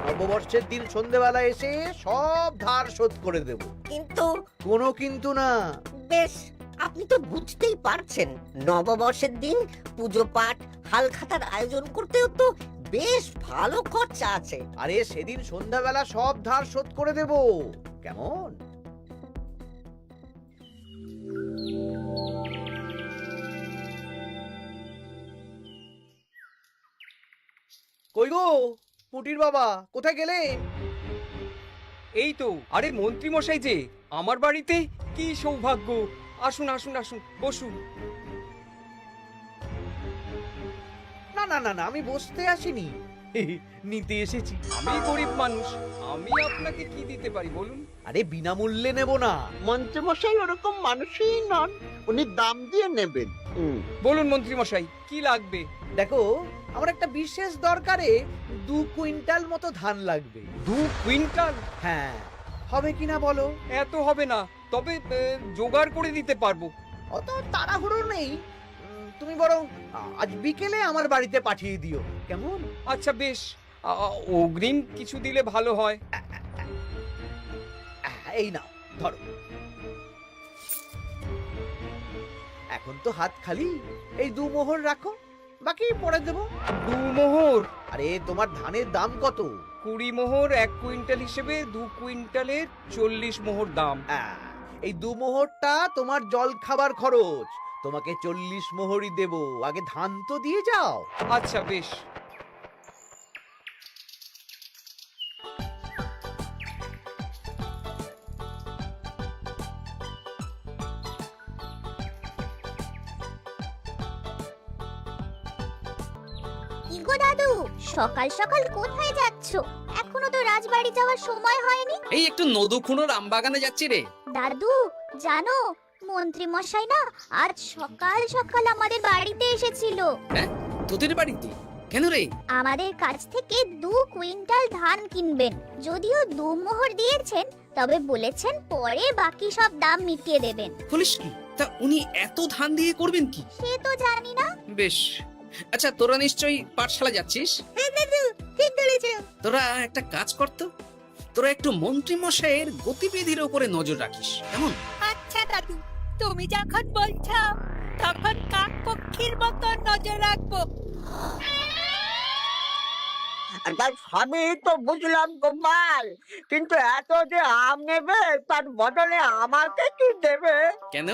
S5: নববর্ষের দিন সন্ধেবেলা এসে সব ধার শোধ করে দেব।
S14: কিন্তু
S5: কোনো কিন্তু না।
S14: বেশ, আপনি তো বুঝতেই পারছেন, নববর্ষের দিন পুজো পাঠ, হালখাতার আয়োজন করতেও তো বেশ ভালো খরচা আছে।
S5: আরে সেদিন সন্ধ্যাবেলা সব ধার শোধ করে দেব, কেমন? কই গো পুটির বাবা, কোথায় গেলে?
S11: এই তো, আরে মন্ত্রী মশাই যে আমার বাড়িতে, কি সৌভাগ্য! আসুন আসুন আসুন, বসুন।
S5: না না না না, আমি বসতে আসিনি, নিতে এসেছি।
S11: আমি গরিব মানুষ, আমি আপনাকে কি দিতে পারি বলুন?
S5: আরে বিনামূল্যে নেব না।
S6: মন্ত্রী মশাই ওরকম মানুষই নন, উনি দাম দিয়ে নেবেন।
S11: বলুন মন্ত্রী মশাই, কি লাগবে?
S5: দেখো, আমার একটা বিশেষ দরকারে 2 কুইন্টাল মতো ধান লাগবে।
S11: 2 কুইন্টাল?
S5: হ্যাঁ, হবে কিনা বলো?
S11: এত হবে না, তবে জোগাড় করে দিতে পারবো।
S5: অত তাড়াহুড়ো নেই, তুমি বরং আজ বিকেলে আমার বাড়িতে পাঠিয়ে দিও, কেমন?
S11: আচ্ছা বেশ, অগ্রিম কিছু দিলে ভালো হয়।
S5: এই নাও, ধরো। এখন তো হাত খালি, এই 2 মোহর রাখো, বাকি পরে দেবো।
S11: 2 মোহর?
S5: আরে তোমার ধানের দাম কত?
S11: 20 মোহর 1 কুইন্টাল হিসেবে 2 কুইন্টালের 40 মোহর দাম।
S5: এই 2 মোহরটা তোমার জল খাবার খরচ, তোমাকে 40 মোহরই দেব। আগে ধান তো দিয়ে যাও।
S11: আচ্ছা বেশ।
S8: কি গো দাদু, সকাল সকাল কোথায় যাচ্ছ? এখনো তো রাজবাড়ি যাওয়ার সময় হয়নি।
S3: এই একটু নদুখুনোর আমবাগানে যাচ্ছি রে।
S8: দাদু জানো, মন্ত্রী মশাই না আজ সকাল সকাল আমাদের বাড়িতে এসেছিল।
S3: হ্যাঁ, তোদের বাড়িতে? কেন রে?
S8: আমাদের কাছ থেকে 2 কুইন্টাল ধান কিনবেন। যদিও 2 মোহর দিয়েছেন, তবে বলেছেন পরে বাকি সব দাম মিটিয়ে দেবেন।
S3: বলিস কি? তা উনি এত ধান দিয়ে করবেন কি?
S8: সে তো জানি না।
S3: বেশ। আচ্ছা, তোরা নিশ্চয়ই পাঠশালা যাচ্ছিস?
S8: হ্যাঁ দাদু, ঠিক বলেছো।
S3: তোরা একটা কাজ করতো, তোরা একটু মন্ত্রী মশাইয়ের গতিবিধির উপরে নজর রাখিস, কেমন?
S8: আচ্ছা দাদু, তুমি যখন বলছো তখন কাক পক্ষীর মতো নজর রাখবো।
S10: সবই তো বুঝলাম গোপাল, কিন্তু এত যে আম নেবে তার বদলে আমাকে কি দেবে?
S3: কেন?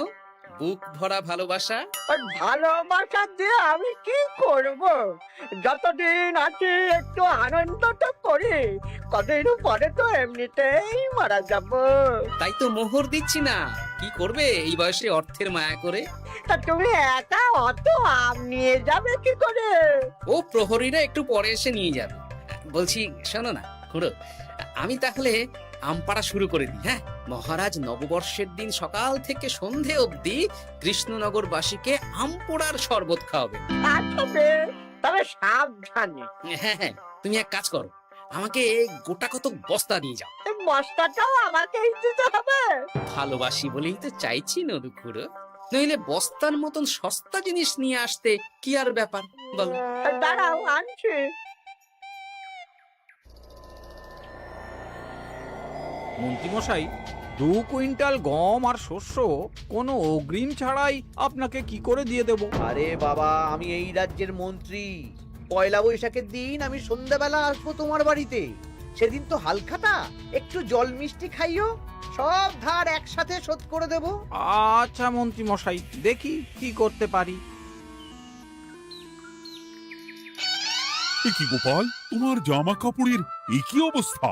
S3: বুক ভরা ভালোবাসা।
S10: ওই ভালোবাসা দিয়ে আমি কি করব? যতদিন আছি একটু আনন্দ তো করি, কদিন পরে তো এমনিতেই মারা যাব।
S3: তাই তো মোহর দিচ্ছি না। কি করবে এই বয়সে অর্থের মায়া করে?
S10: তা তুমি একা অত আম নিয়ে যাবে কি করে?
S3: ও প্রহরীরা একটু পরে এসে নিয়ে যাবে। বলছি শোনো না খুড়ো, আমি তাহলে আম পাড়া শুরু করে দিই। হ্যাঁ, মহারাজ নববর্ষের দিন সকাল থেকে সন্ধে অবধি কৃষ্ণনগরবাসীকে আম পোড়ার শরবত খাওয়াবে।
S10: তবে সাবধানে।
S3: হ্যাঁ হ্যাঁ, তুমি এক কাজ করো, আমাকে গোটা কত বস্তা নিয়ে যাও।
S10: বস্তাটাও আমাকেই দিতে হবে?
S3: ভালোবাসি বলেই তো চাইছি নদু খুড়ো, নইলে বস্তার মতন সস্তা জিনিস নিয়ে আসতে কি আর ব্যাপার বলো?
S10: দাঁড়াও, আনছি।
S15: মন্ত্রীমশাই, 2 কুইন্টাল গম আর শস্য কোনো অগ্রিম ছাড়াই আপনাকে কি করে দিয়ে দেব?
S5: আরে বাবা, আমি এই রাজ্যের মন্ত্রী। পয়লা বৈশাখের দিন আমি সন্ধ্যাবেলা আসবো তোমার বাড়িতে। সেদিন তো হালখাতা, একটু জল মিষ্টি খাইও, সব ধার একসাথে শোধ করে দেব।
S15: আচ্ছা মন্ত্রীমশাই, দেখি কি করতে পারি।
S1: এ কি গোপাল, তোমার জামা কাপড়ের এই কি অবস্থা?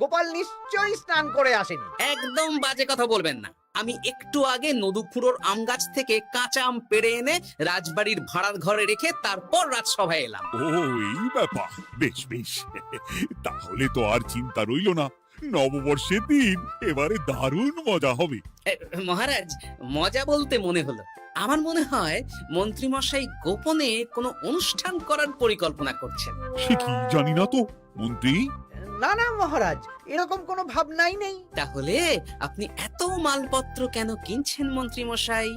S5: গোপাল নিশ্চয়ই স্নান করে আসেনি।
S3: একদম বাজে কথা বলবেন না। আমি একটু আগে নদুখুড়োর আম গাছ থেকে কাঁচা আম পেড়ে এনে রাজবাড়ির ভাড়ার ঘরে রেখে তারপর রাজসভায় এলাম।
S1: ও এই ব্যাপার, বেশ বেশ। তাহলে তো আর চিন্তা রইল না, নববর্ষের দিন এবারে দারুণ মজা হবে।
S3: মহারাজ, মজা বলতে মনে হলো, আমার মনে হয় মন্ত্রী মশাই গোপনে কোনো অনুষ্ঠান করার পরিকল্পনা করছেন।
S1: সে কি জানি না তো মন্ত্রী।
S5: না না মহারাজ, এরকম কোনো ভাবনাই নেই।
S3: তাহলে আপনি এত মালপত্র কেন কিনছেন মন্ত্রী মশাই?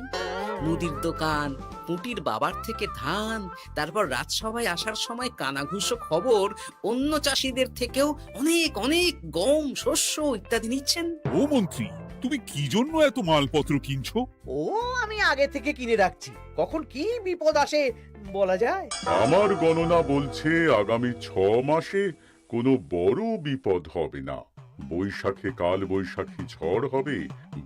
S3: মুদির দোকান, পুঁটির বাবার থেকে ধান, তারপর রাজসভায় আসার সময় কানাঘুষো খবর অন্য চাষিদের থেকেও অনেক অনেক গম, শস্য ইত্যাদি নিচ্ছেন।
S1: ও মন্ত্রী, তুমি কি জন্য এত মালপত্র কিনছো?
S5: ও আমি আগে থেকে কিনে রাখছি, কখন কি বিপদ আসে বলা যায়।
S16: আমার গণনা বলছে আগামী 6 মাসে কোনো বড় বিপদ হবে না। বৈশাখে কাল বৈশাখী ঝড় হবে,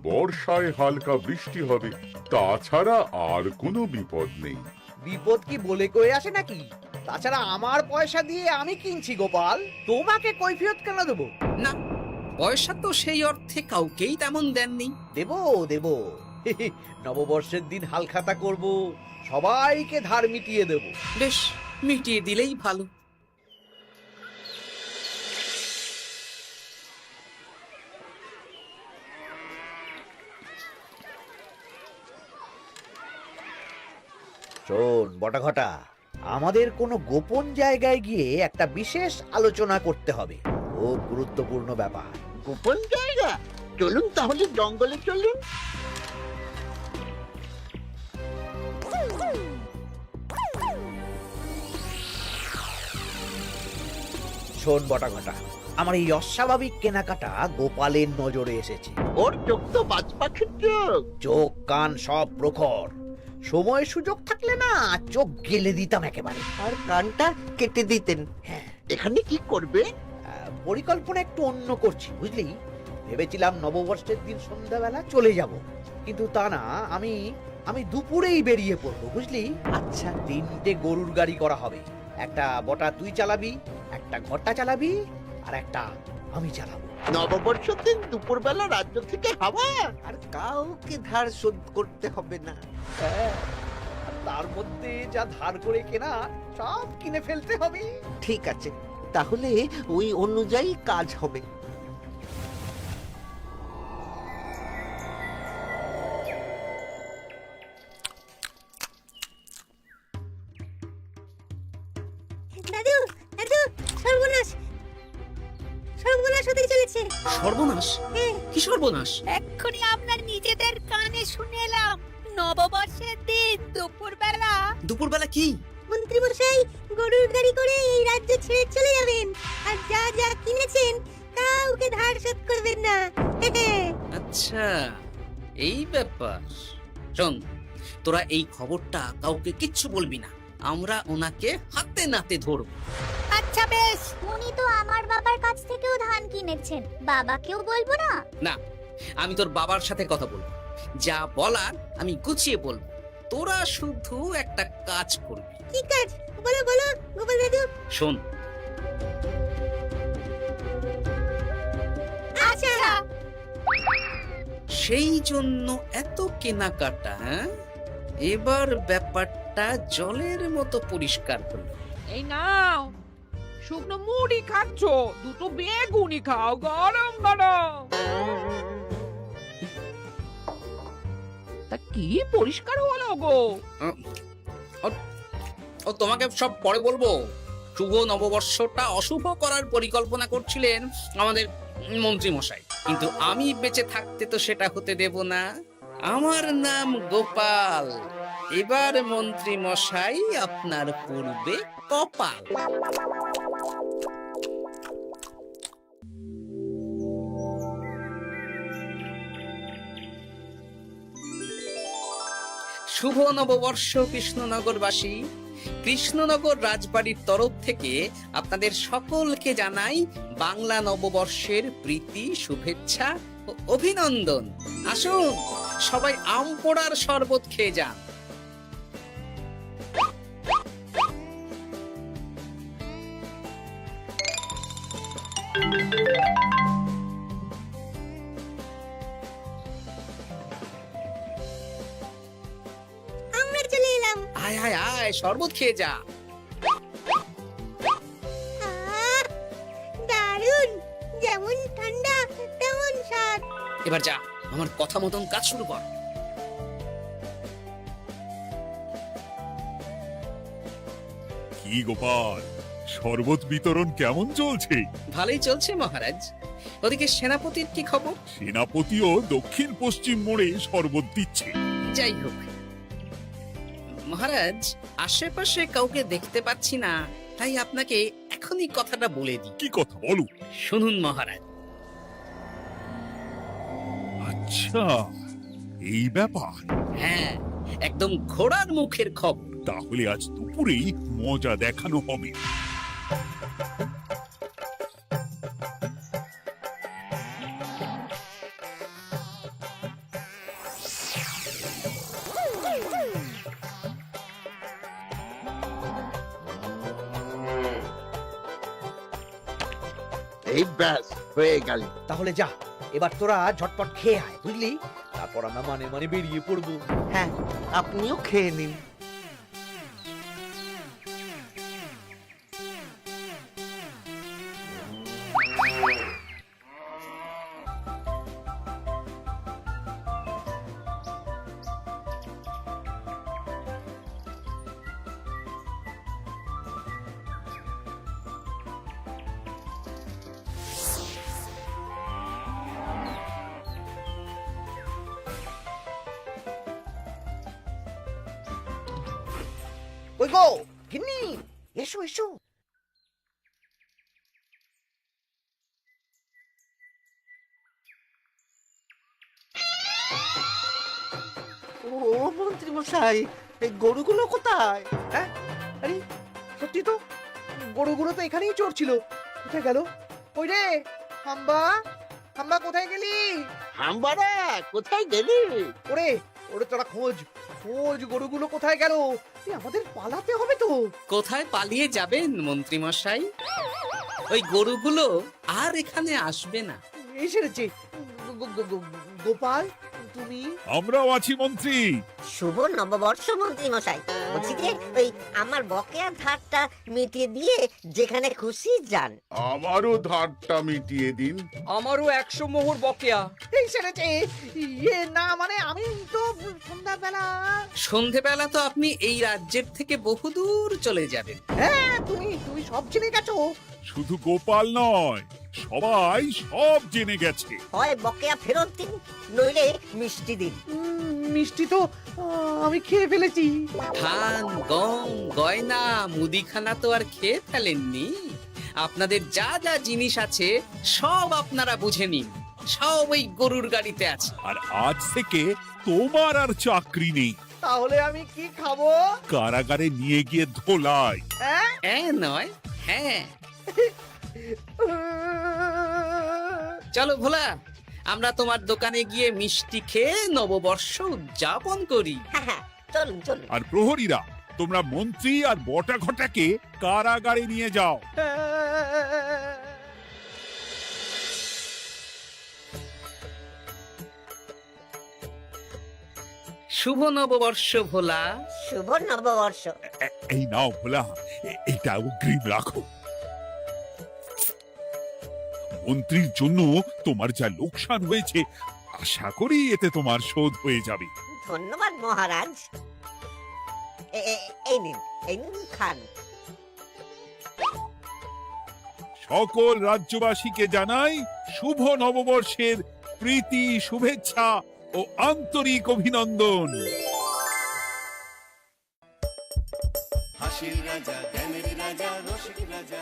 S16: বর্ষায় হালকা বৃষ্টি হবে, তাছাড়া আর কোনো বিপদ নেই।
S5: বিপদ কি বলে কয়ে আসে নাকি? তাছাড়া আমার পয়সা দিয়ে আমি কিনছি গোপাল, তোমাকে কৈফিয়ত কেন দেবো?
S3: না, পয়সা তো সেই অর্থে কাউকেই তেমন দেননি।
S5: দেবো দেবো, নববর্ষের দিন হালখাতা করব, সবাইকে ধার মিটিয়ে দেব।
S3: বেশ, মিটিয়ে দিলেই ভালো।
S5: শোন বটাঘটা, আমাদের কোনো গোপন জায়গায় গিয়ে একটা বিশেষ আলোচনা করতে হবে, খুব গুরুত্বপূর্ণ ব্যাপার।
S6: গোপন জায়গা? চলুন তাহলে জঙ্গলে চলুন।
S5: শোন বটাঘটা, আমার এই অস্বাভাবিক কেনাকাটা গোপালের নজরে এসেছে।
S6: ওর চোখ তো বাজ পাখির চোখ।
S5: চোখ কান সব প্রখর। সময় সুযোগ থাকলে না চোখ গেলে দিতাম একেবারে।
S6: আর কানটা কেটে দিতেন।
S5: হ্যাঁ,
S6: এখানে কি করবে?
S5: পরিকল্পনা একটু অন্য করছি বুঝলি। ভেবেছিলাম নববর্ষের দিন সন্ধ্যাবেলা চলে যাব, কিন্তু তা না, আমি দুপুরেই বেরিয়ে পড়বো বুঝলি।
S6: আচ্ছা,
S5: 3টে গরুর গাড়ি করা হবে। একটা বটা তুই চালাবি, একটা ঘটা চালাবি, আর একটা আমি চালাবো।
S6: নববর্ষের দিন দুপুরবেলা রাজ্য থেকে হাওয়া, আর কাউকে ধার শোধ করতে হবে না।
S5: হ্যাঁ, আর তার মধ্যে যা ধার করে কেনা সব কিনে ফেলতে হবে।
S6: ঠিক আছে, তাহলে ওই অনুযায়ী কাজ হবে।
S8: দাদু দাদু, সর্বনাশ সর্বনাশ হতে চলেছে।
S3: সর্বনাশ? কি সর্বনাশ?
S8: এক্ষুনি আপনার নিজেদের কানে শুনে এলাম, নববর্ষের দিন দুপুরবেলা
S3: দুপুরবেলা কি?
S8: মন্ত্রী মশাই গরুর গাড়ি করে এই রাজ্য ছেড়ে চলে যাবেন, আর যা যা কিনেছেন কাউকে ধার শোধ করবেন না।
S3: আচ্ছা, এই ব্যাপার। শোন, তোরা এই খবরটা কাউকে কিচ্ছু বলবি না, আমরা ওনাকে হাতে নাতে ধরবো।
S8: আচ্ছা বেশ। উনি তো আমার বাবার কাছ থেকেও ধান কিনেছেন, বাবাকেও বলবো না?
S3: না, আমি তোর বাবার সাথে কথা বলবো, যা বলার আমি গুছিয়ে বলবো। তোরা শুধু একটা কাজ করবি।
S8: কি কাজ? বলো বলো গোপাল দাদু।
S3: শোন,
S8: আচ্ছা।
S3: সেই জন্য এত কেনাকাটা, হ্যাঁ? এবার ব্যাপারটা জলের মতো পরিষ্কার হলো।
S7: এই নাও, শুকনো মুড়ি খাচ্ছ, দুটো বেগুনি খাও গরম গরম। তা কি পরিষ্কার হলো গো?
S3: ও তোমাকে সব পরে বলবো। শুভ নববর্ষটা অশুভ করার পরিকল্পনা করছিলেন আমাদের মন্ত্রী মশাই, কিন্তু আমি বেঁচে থাকতে তো সেটা হতে দেব না। আমার নাম গোপাল। এবার মন্ত্রী মশাই আপনার পূর্বে কপাল। শুভ নববর্ষ কৃষ্ণনগরবাসী। কৃষ্ণনগর রাজবাড়ির তরফ থেকে আপনাদের সকলকে জানাই বাংলা নববর্ষের প্রীতি, শুভেচ্ছা ও অভিনন্দন। আসুন সবাই আম পোড়ার শরবত খেয়ে যান।
S8: আমরা চলে এলাম।
S3: আয় আয় আয়, শরবত খেয়ে যা।
S8: দারুণ, যেমন ঠান্ডা তেমন স্বাদ।
S3: এবার যা, আমার কথা মতন কাজ শুরু কর।
S1: কি গোপাল, শরবত বিতরণ কেমন চলছে?
S3: ভালোই চলছে মহারাজ। ওদিকে সেনাপতির কি খবর?
S1: সেনাপতিও দক্ষিণ পশ্চিম মোড়ে শরবত দিচ্ছে।
S3: যাই হোক মহারাজ, আশেপাশে কাউকে দেখতে পাচ্ছি না, তাই আপনাকে এখনই কথাটা বলে দিই।
S1: কি কথা বলো?
S3: শুনুন মহারাজ।
S1: আচ্ছা, এই ব্যাপার।
S3: হ্যাঁ, একদম ঘোড়ার মুখের খবর।
S1: তাহলে আজ দুপুরেই মজা দেখানো হবে।
S6: এই ব্যাস হয়ে গেল।
S5: তাহলে যা, এবার তোরা ঝটপট খেয়ে আয় বুঝলি, তারপর আমরা মানে মানে বেরিয়ে পড়বো।
S6: হ্যাঁ, আপনিও খেয়ে নিন।
S5: ওই গো গিন্নি, এসো এসো। ও
S6: মন্ত্রী মশাই, এই গরুগুলো কোথায়?
S5: হ্যাঁ, আরে সত্যি তো, গরুগুলো তো এখানেই চড়ছিল। কোথায় গেল? ওই রে হাম্বা, হাম্বা কোথায় গেলি?
S6: হাম্বারা কোথায় গেলি?
S5: ওরে ওরে তোরা খোঁজ খোঁজ, গরুগুলো কোথায় গেল? আমাদের পালাতে হবে তো।
S3: কোথায় পালিয়ে যাবেন মন্ত্রী মশাই? ওই গরুগুলো আর এখানে আসবে না।
S5: এসেছে গোপাল, তুমি?
S1: আমরাও আছি মন্ত্রী।
S14: শুভ নববর্ষ মন্ত্রী মশাই। বলছি যে ওই আমার বকেয়া ধারটা মিটিয়ে দিয়ে যেখানে খুশি যান।
S16: আমারও ধারটা মিটিয়ে দিন।
S11: আমারও 100 মোহর বকেয়া।
S5: এই সেরেছে ইয়ে না, মানে আমি তো সন্ধ্যাবেলা।
S3: সন্ধেবেলা তো আপনি এই রাজ্যের থেকে বহুদূর চলে যাবেন।
S5: হ্যাঁ, তুমি তুমি সব জেনে গেছো।
S1: শুধু গোপাল নয়, সবাই সব জেনে গেছে।
S14: হয় বকেয়া ফেরত দিন, নইলে মিষ্টি দিন।
S5: মিষ্টি তো আমি খেয়ে ফেলেছি।
S3: ধান, গম, গয়না, মুদিখানা তো আর খেয়ে ফেলেননি। আপনাদের যা যা জিনিস আছে সব আপনারা বুঝে নিন। সব ওই গরুর গাড়িতে আছে।
S1: আর আজ থেকে তোমার আর চাকরি নেই।
S5: তাহলে আমি কি খাবো?
S1: কারাগারে নিয়ে গিয়ে ধোলাই।
S3: হ্যাঁ নয়, হ্যাঁ। চলো ভোলা, আমরা তোমার দোকানে গিয়ে মিষ্টি খেয়ে নববর্ষ উদযাপন করি।
S14: চলুন চলুন।
S1: আর প্রহরীরা, তোমরা মন্ত্রী আর বটা ঘটাকে কারাগারে নিয়ে যাও।
S3: শুভ নববর্ষ ভোলা।
S14: শুভ নববর্ষ।
S1: এই নাও ভোলা, এটা অগ্রিম রাখো। মন্ত্রীর জন্য তোমার যা লোকসান হয়েছে, আশা করি এতে তোমার শোধ হয়ে যাবে।
S14: ধন্যবাদ মহারাজ। এই নিন, এই নিন খান।
S1: সকল রাজ্যবাসীকে জানাই শুভ নববর্ষের প্রীতি, শুভেচ্ছা ও আন্তরিক অভিনন্দন।
S13: হাসির রাজা, জ্ঞানের রাজা, রসিক রাজা।